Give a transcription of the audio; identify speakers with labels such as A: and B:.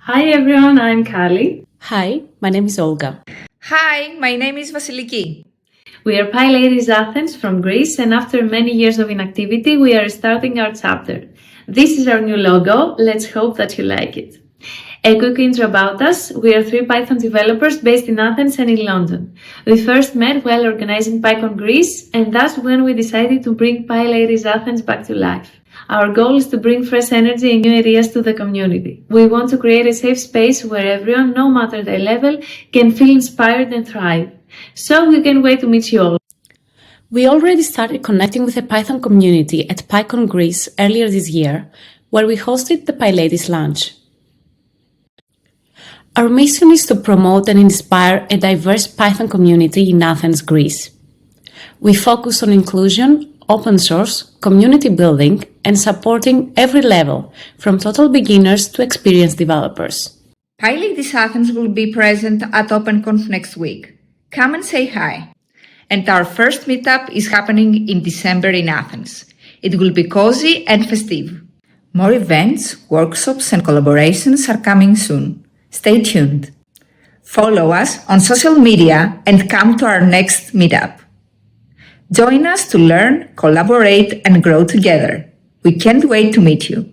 A: Hi everyone, I'm Kali.
B: Hi, my name is Olga.
C: Hi, my name is Vasiliki.
A: We are PyLadies Athens from Greece, and after many years of inactivity, we are starting our chapter. This is our new logo. Let's hope that you like it. A quick intro about us. We are 3 Python developers based in Athens and in London. We first met while organizing PyCon Greece, and that's when we decided to bring PyLadies Athens back to life. Our goal is to bring fresh energy and new ideas to the community. We want to create a safe space where everyone, no matter their level, can feel inspired and thrive. So we can't wait to meet you all.
B: We already started connecting with the Python community at PyCon Greece earlier this year, where we hosted the PyLadies Lunch. Our mission is to promote and inspire a diverse Python community in Athens, Greece. We focus on inclusion, open source, community building, and supporting every level, from total beginners to experienced developers.
C: PyLadies Athens will be present at OpenConf next week. Come and say hi. And our first meetup is happening in December in Athens. It will be cozy and festive. More events, workshops, and collaborations are coming soon. Stay tuned. Follow us on social media and come to our next meetup. Join us to learn, collaborate, and grow together. We can't wait to meet you.